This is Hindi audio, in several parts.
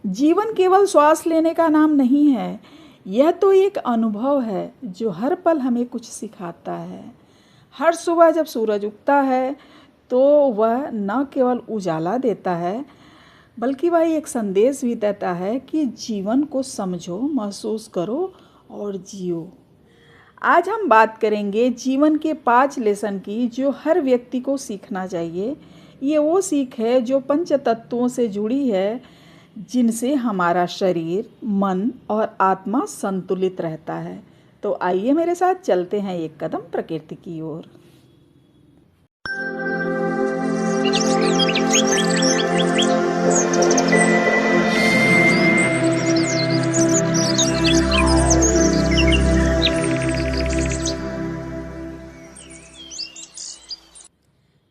जीवन केवल श्वास लेने का नाम नहीं है, यह तो एक अनुभव है जो हर पल हमें कुछ सिखाता है। हर सुबह जब सूरज उगता है तो वह न केवल उजाला देता है, बल्कि वह एक संदेश भी देता है कि जीवन को समझो, महसूस करो और जियो। आज हम बात करेंगे जीवन के 5 लेसन की जो हर व्यक्ति को सीखना चाहिए। ये वो सीख है जो पंच तत्वों से जुड़ी है, जिनसे हमारा शरीर, मन और आत्मा संतुलित रहता है। तो आइए मेरे साथ चलते हैं एक कदम प्रकृति की ओर।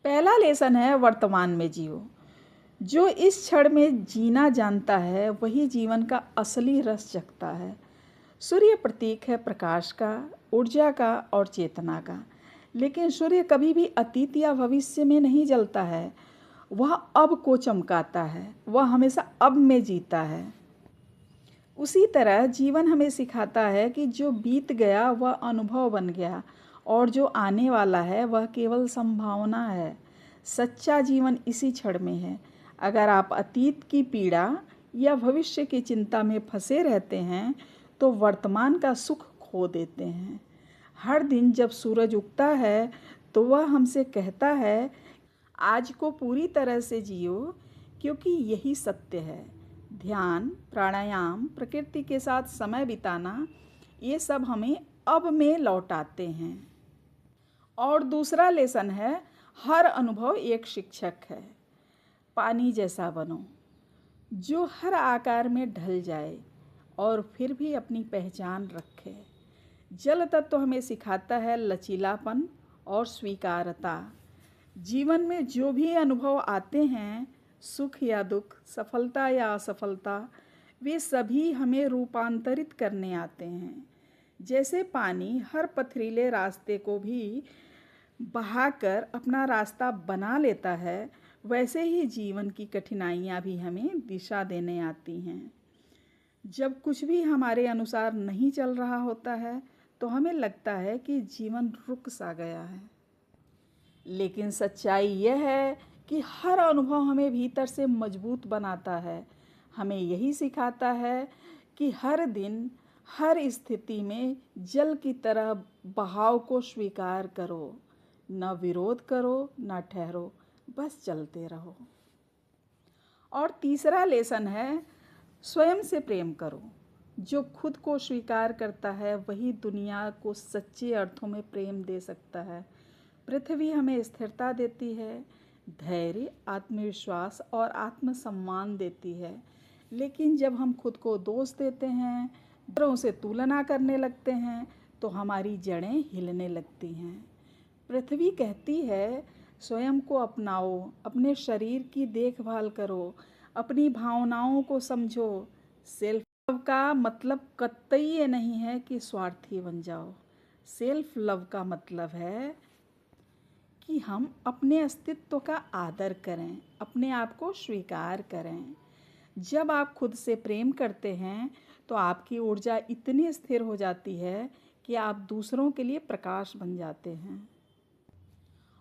पहला लेसन है वर्तमान में जियो। जो इस क्षण में जीना जानता है वही जीवन का असली रस चखता है। सूर्य प्रतीक है प्रकाश का, ऊर्जा का और चेतना का, लेकिन सूर्य कभी भी अतीत या भविष्य में नहीं जलता है। वह अब को चमकाता है, वह हमेशा अब में जीता है। उसी तरह जीवन हमें सिखाता है कि जो बीत गया वह अनुभव बन गया और जो आने वाला है वह केवल संभावना है। सच्चा जीवन इसी क्षण में है। अगर आप अतीत की पीड़ा या भविष्य की चिंता में फंसे रहते हैं तो वर्तमान का सुख खो देते हैं। हर दिन जब सूरज उगता है तो वह हमसे कहता है, आज को पूरी तरह से जियो, क्योंकि यही सत्य है। ध्यान, प्राणायाम, प्रकृति के साथ समय बिताना, ये सब हमें अब में लौटाते हैं। और दूसरा लेसन है, हर अनुभव एक शिक्षक है। पानी जैसा बनो, जो हर आकार में ढल जाए और फिर भी अपनी पहचान रखे। जल तत्व तो हमें सिखाता है लचीलापन और स्वीकारता। जीवन में जो भी अनुभव आते हैं, सुख या दुख, सफलता या असफलता, वे सभी हमें रूपांतरित करने आते हैं। जैसे पानी हर पथरीले रास्ते को भी बहाकर अपना रास्ता बना लेता है, वैसे ही जीवन की कठिनाइयाँ भी हमें दिशा देने आती हैं। जब कुछ भी हमारे अनुसार नहीं चल रहा होता है तो हमें लगता है कि जीवन रुक सा गया है, लेकिन सच्चाई यह है कि हर अनुभव हमें भीतर से मजबूत बनाता है। हमें यही सिखाता है कि हर दिन, हर स्थिति में जल की तरह बहाव को स्वीकार करो, न विरोध करो, न ठहरो, बस चलते रहो। और तीसरा लेसन है, स्वयं से प्रेम करो। जो खुद को स्वीकार करता है वही दुनिया को सच्चे अर्थों में प्रेम दे सकता है। पृथ्वी हमें स्थिरता देती है, धैर्य, आत्मविश्वास और आत्मसम्मान देती है, लेकिन जब हम खुद को दोष देते हैं, दूसरों से तुलना करने लगते हैं, तो हमारी जड़ें हिलने लगती हैं। पृथ्वी कहती है, स्वयं को अपनाओ, अपने शरीर की देखभाल करो, अपनी भावनाओं को समझो। सेल्फ लव का मतलब कतई ये नहीं है कि स्वार्थी बन जाओ। सेल्फ लव का मतलब है कि हम अपने अस्तित्व का आदर करें, अपने आप को स्वीकार करें। जब आप खुद से प्रेम करते हैं तो आपकी ऊर्जा इतनी स्थिर हो जाती है कि आप दूसरों के लिए प्रकाश बन जाते हैं।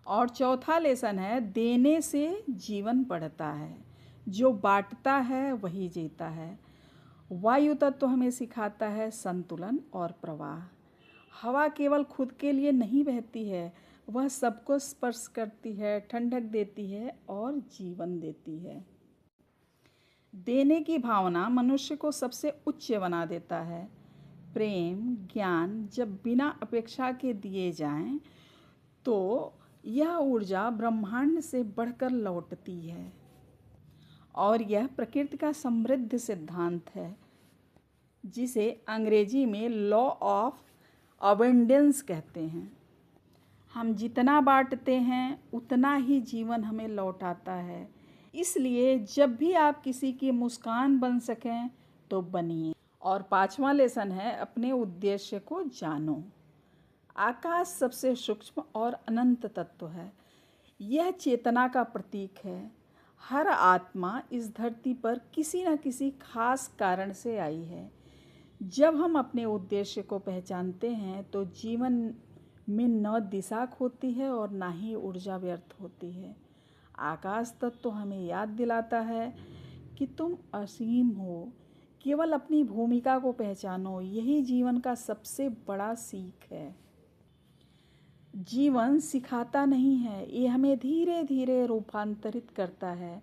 और चौथा लेसन है, देने से जीवन बढ़ता है। जो बांटता है वही जीता है। वायु तत्व तो हमें सिखाता है संतुलन और प्रवाह। हवा केवल खुद के लिए नहीं बहती है, वह सबको स्पर्श करती है, ठंडक देती है और जीवन देती है। देने की भावना मनुष्य को सबसे उच्च बना देता है। प्रेम, ज्ञान जब बिना अपेक्षा के दिए जाएं, तो यह ऊर्जा ब्रह्मांड से बढ़कर लौटती है। और यह प्रकृति का समृद्ध सिद्धांत है, जिसे अंग्रेजी में लॉ ऑफ अबंडेंस कहते हैं। हम जितना बांटते हैं उतना ही जीवन हमें लौटाता है। इसलिए जब भी आप किसी की मुस्कान बन सकें तो बनिए। और पांचवा लेसन है, अपने उद्देश्य को जानो। आकाश सबसे सूक्ष्म और अनंत तत्व है। यह चेतना का प्रतीक है। हर आत्मा इस धरती पर किसी न किसी खास कारण से आई है। जब हम अपने उद्देश्य को पहचानते हैं तो जीवन में न दिशा खोती है और ना ही ऊर्जा व्यर्थ होती है। आकाश तत्व हमें याद दिलाता है कि तुम असीम हो, केवल अपनी भूमिका को पहचानो, यही जीवन का सबसे बड़ा सीख है। जीवन सिखाता नहीं है, ये हमें धीरे धीरे रूपांतरित करता है।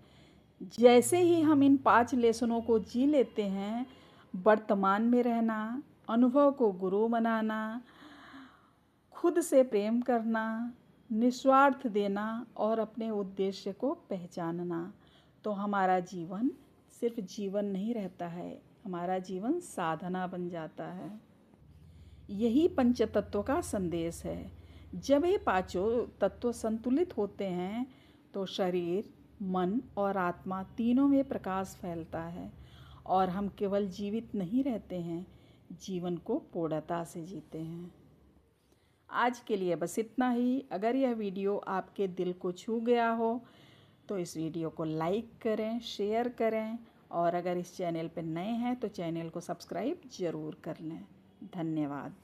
जैसे ही हम इन 5 लेसनों को जी लेते हैं, वर्तमान में रहना, अनुभव को गुरु बनाना, खुद से प्रेम करना, निस्वार्थ देना और अपने उद्देश्य को पहचानना, तो हमारा जीवन सिर्फ जीवन नहीं रहता है, हमारा जीवन साधना बन जाता है। यही पंचतत्व का संदेश है। जब ये पांचों तत्व संतुलित होते हैं तो शरीर, मन और आत्मा तीनों में प्रकाश फैलता है और हम केवल जीवित नहीं रहते हैं, जीवन को पूर्णता से जीते हैं। आज के लिए बस इतना ही। अगर यह वीडियो आपके दिल को छू गया हो तो इस वीडियो को लाइक करें, शेयर करें और अगर इस चैनल पर नए हैं तो चैनल को सब्सक्राइब ज़रूर कर लें। धन्यवाद।